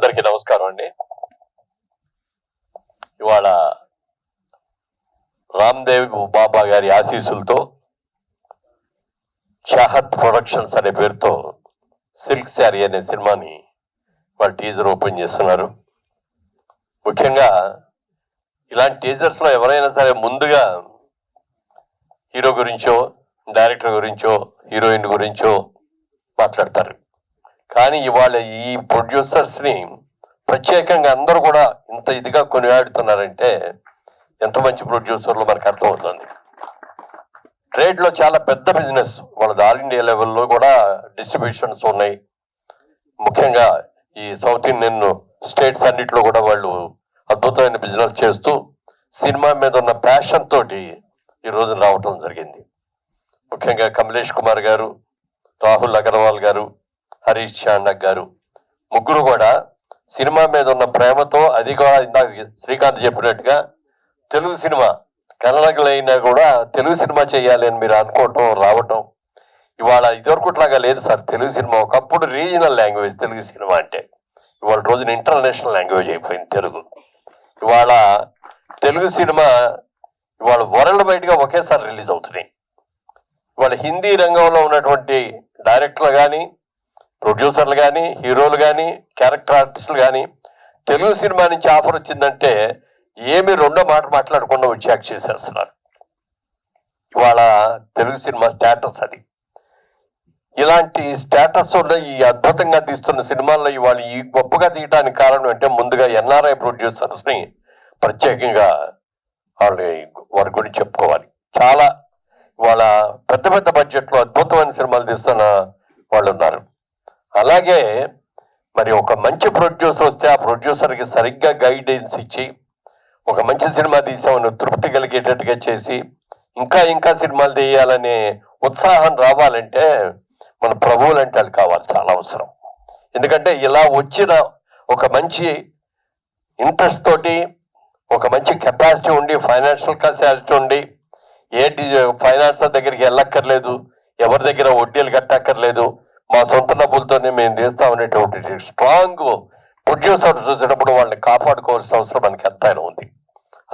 అందరికీ నమస్కారం అండి. ఇవాళ రామ్దేవ్ బాబా గారి ఆశీస్సులతో చాహత్ ప్రొడక్షన్స్ అనే పేరుతో సిల్క్ శారీ అనే సినిమాని వాళ్ళు టీజర్ ఓపెన్ చేస్తున్నారు. ముఖ్యంగా ఇలాంటి టీజర్స్లో ఎవరైనా సరే ముందుగా హీరో గురించో, డైరెక్టర్ గురించో, హీరోయిన్ గురించో మాట్లాడతారు. కానీ ఇవాళ ఈ ప్రొడ్యూసర్స్ని ప్రత్యేకంగా అందరూ కూడా ఇంత ఇదిగా కొనియాడుతున్నారంటే ఎంత మంచి ప్రొడ్యూసర్లు మనకు అర్థమవుతుంది. ట్రేడ్లో చాలా పెద్ద బిజినెస్ వాళ్ళది. ఆల్ ఇండియా లెవెల్లో కూడా డిస్ట్రిబ్యూషన్స్ ఉన్నాయి. ముఖ్యంగా ఈ సౌత్ ఇండియన్ స్టేట్స్ అన్నిట్లో కూడా వాళ్ళు అద్భుతమైన బిజినెస్ చేస్తూ సినిమా మీద ఉన్న ప్యాషన్ తోటి ఈరోజు రావటం జరిగింది. ముఖ్యంగా కమలేష్ కుమార్ గారు, రాహుల్ అగర్వాల్ గారు, హరీష్ చాండక్ గారు ముగ్గురు కూడా సినిమా మీద ఉన్న ప్రేమతో, అది కూడా ఇందాక శ్రీకాంత్ చెప్పినట్టుగా తెలుగు సినిమా కన్నడలైనా కూడా తెలుగు సినిమా చేయాలి అని మీరు అనుకోవటం, రావటం. ఇవాళ ఇదివరకుట్లాగా లేదు సార్. తెలుగు సినిమా ఒకప్పుడు రీజనల్ లాంగ్వేజ్ తెలుగు సినిమా అంటే, ఇవాళ రోజున ఇంటర్నేషనల్ లాంగ్వేజ్ అయిపోయింది తెలుగు. ఇవాళ తెలుగు సినిమా ఇవాళ వరల్డ్ వైడ్గా ఒకేసారి రిలీజ్ అవుతున్నాయి. ఇవాళ హిందీ రంగంలో ఉన్నటువంటి డైరెక్టర్లు కానీ, ప్రొడ్యూసర్లు కానీ, హీరోలు కానీ, క్యారెక్టర్ ఆర్టిస్టులు కానీ తెలుగు సినిమా నుంచి ఆఫర్ వచ్చిందంటే ఏమి రెండో మాట మాట్లాడకుండా వచ్చి యాక్ట్ చేసేస్తున్నారు. ఇవాళ తెలుగు సినిమా స్టేటస్ అది. ఇలాంటి స్టేటస్ ఉన్న ఈ అద్భుతంగా తీస్తున్న సినిమాల్లో ఇవాళ ఈ గొప్పగా తీయడానికి కారణం అంటే ముందుగా ఎన్ఆర్ఐ ప్రొడ్యూసర్స్ని ప్రత్యేకంగా వారి గురించి చెప్పుకోవాలి. చాలా ఇవాళ పెద్ద పెద్ద బడ్జెట్లో అద్భుతమైన సినిమాలు తీస్తున్న వాళ్ళు ఉన్నారు. అలాగే మరి ఒక మంచి ప్రొడ్యూసర్ వస్తే ఆ ప్రొడ్యూసర్కి సరిగ్గా గైడెన్స్ ఇచ్చి ఒక మంచి సినిమా తీసామని తృప్తి కలిగేటట్టుగా చేసి ఇంకా ఇంకా సినిమాలు తీయాలనే ఉత్సాహం రావాలంటే మన ప్రభువులు అంటే అది కావాలి, చాలా అవసరం. ఎందుకంటే ఇలా వచ్చిన ఒక మంచి ఇంట్రెస్ట్ తోటి, ఒక మంచి కెపాసిటీ ఉండి, ఫైనాన్షియల్ కెపాసిటీ ఉండి, ఏంటి ఫైనాన్సర్ దగ్గరికి వెళ్ళక్కర్లేదు, ఎవరి దగ్గర వడ్డీలు కట్టక్కర్లేదు, మా సొంత డబ్బులతోనే మేము తీస్తామనేటువంటి స్ట్రాంగ్ ప్రొడ్యూసర్ చూసినప్పుడు వాళ్ళని కాపాడుకోవాల్సిన అవసరం మనకి ఎంతైనా ఉంది.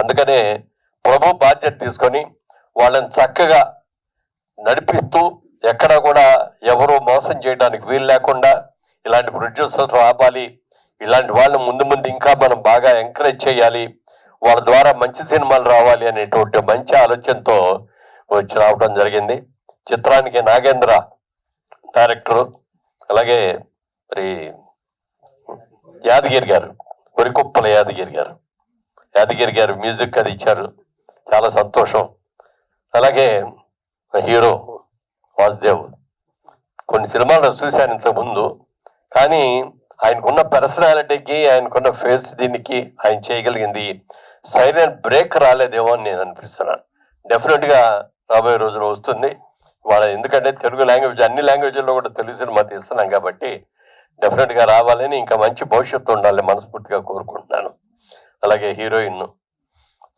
అందుకనే ప్రభు బాధ్యత తీసుకొని వాళ్ళని చక్కగా నడిపిస్తూ ఎక్కడ కూడా ఎవరు మోసం చేయడానికి వీలు లేకుండా ఇలాంటి ప్రొడ్యూసర్స్ రావాలి. ఇలాంటి వాళ్ళు ముందు ముందు ఇంకా మనం బాగా ఎంకరేజ్ చేయాలి, వాళ్ళ ద్వారా మంచి సినిమాలు రావాలి అనేటువంటి మంచి ఆలోచనతో వచ్చి రావడం జరిగింది. చిత్రానికి నాగేంద్ర డైరెక్టరు, అలాగే మరి యాదగిరి గారు, కొరికొప్పల యాదగిరి గారు మ్యూజిక్ అది ఇచ్చారు. చాలా సంతోషం. అలాగే హీరో వాసుదేవ్ కొన్ని సినిమాలు చూశాను ఇంతకుముందు, కానీ ఆయనకున్న పర్సనాలిటీకి, ఆయనకున్న ఫేస్ దీనికి ఆయన చేయగలిగింది సైలెంట్ బ్రేక్ రాలేదేమో అని నేను అనిపిస్తున్నాను. డెఫినెట్గా రాబోయే రోజులు వస్తుంది వాళ్ళ. ఎందుకంటే తెలుగు లాంగ్వేజ్ అన్ని లాంగ్వేజ్లో కూడా తెలుగు సినిమా తీస్తున్నాం కాబట్టి డెఫినెట్గా రావాలని, ఇంకా మంచి భవిష్యత్తు ఉండాలని మనస్ఫూర్తిగా కోరుకుంటున్నాను. అలాగే హీరోయిన్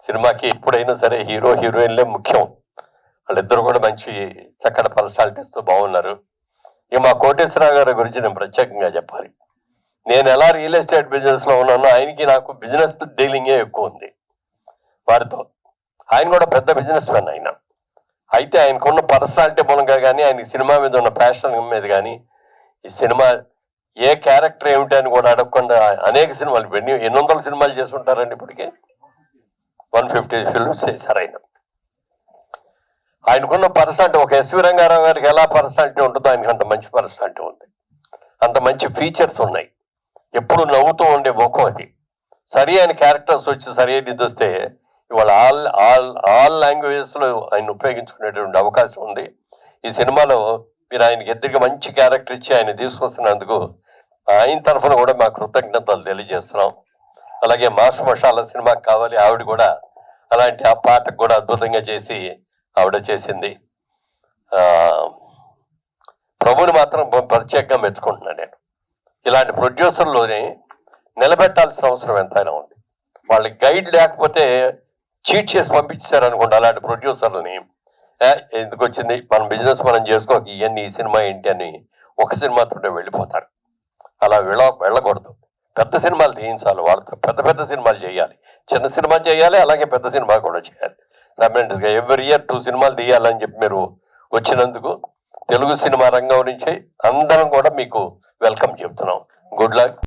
సినిమాకి ఎప్పుడైనా సరే హీరో హీరోయిన్లే ముఖ్యం. వాళ్ళిద్దరు కూడా మంచి చక్కటి పర్సనాలిటీస్తో బాగున్నారు. ఇక మా కోటేశ్వరరావు గారి గురించి నేను ప్రత్యేకంగా చెప్పాలి. నేను ఎలా రియల్ ఎస్టేట్ బిజినెస్లో ఉన్నానో ఆయనకి నాకు బిజినెస్ డీలింగే ఎక్కువ ఉంది వారితో. ఆయన కూడా పెద్ద బిజినెస్ మ్యాన్ ఆయన. అయితే ఆయనకున్న పర్సనాలిటీ మూలంగా కానీ, ఆయన సినిమా మీద ఉన్న ప్యాషన్ మీద కానీ, ఈ సినిమా ఏ క్యారెక్టర్ ఏమిటి అని కూడా అడగకుండా అనేక సినిమాలు 800 సినిమాలు చేసి ఉంటారండి. ఇప్పటికే 150 ఫిల్మ్స్ చేశారు ఆయన. ఆయనకున్న పర్సనాలిటీ ఒక ఎస్వి రంగారావు గారికి ఎలా పర్సనాలిటీ ఉంటుందో ఆయనకి అంత మంచి పర్సనాలిటీ ఉంది, అంత మంచి ఫీచర్స్ ఉన్నాయి. ఎప్పుడు నవ్వుతూ ఉండే ముఖం అది. సరి అయిన క్యారెక్టర్స్ వచ్చి సరి అయినది వస్తే ఇవాళ ఆల్ లాంగ్వేజెస్లో ఆయన ఉపయోగించుకునేటువంటి అవకాశం ఉంది. ఈ సినిమాలో మీరు ఆయనకి ఎదురుగా మంచి క్యారెక్టర్ ఇచ్చి ఆయన తీసుకొస్తున్నందుకు ఆయన తరఫున కూడా మా కృతజ్ఞతలు తెలియజేస్తున్నాం. అలాగే మాస్ మషాలా సినిమాకి కావాలి ఆవిడ కూడా అలాంటి ఆ పాటకు కూడా అద్భుతంగా చేసి ఆవిడ చేసింది. ప్రభుని మాత్రం ప్రత్యేకంగా మెచ్చుకుంటున్నాను నేను. ఇలాంటి ప్రొడ్యూసర్లోని నిలబెట్టాల్సిన అవసరం ఎంతైనా ఉంది. వాళ్ళకి గైడ్ లేకపోతే చీట్ చేసి పంపించారు అనుకోండి అలాంటి ప్రొడ్యూసర్లని. ఎందుకు వచ్చింది, మన బిజినెస్ మనం చేసుకోక ఇవన్నీ ఈ సినిమా ఏంటి అని ఒక సినిమాతో వెళ్ళిపోతారు. అలా వెళ్ళకూడదు. పెద్ద సినిమాలు తీయించాలి వాళ్ళతో, పెద్ద పెద్ద సినిమాలు చేయాలి, చిన్న సినిమా చేయాలి, అలాగే పెద్ద సినిమా కూడా చేయాలి. గా ఎవ్రీ ఇయర్ 2 సినిమాలు తీయాలని చెప్పి మీరు వచ్చినందుకు తెలుగు సినిమా రంగం నుంచి అందరం కూడా మీకు వెల్కమ్ చెప్తున్నాం. Good luck.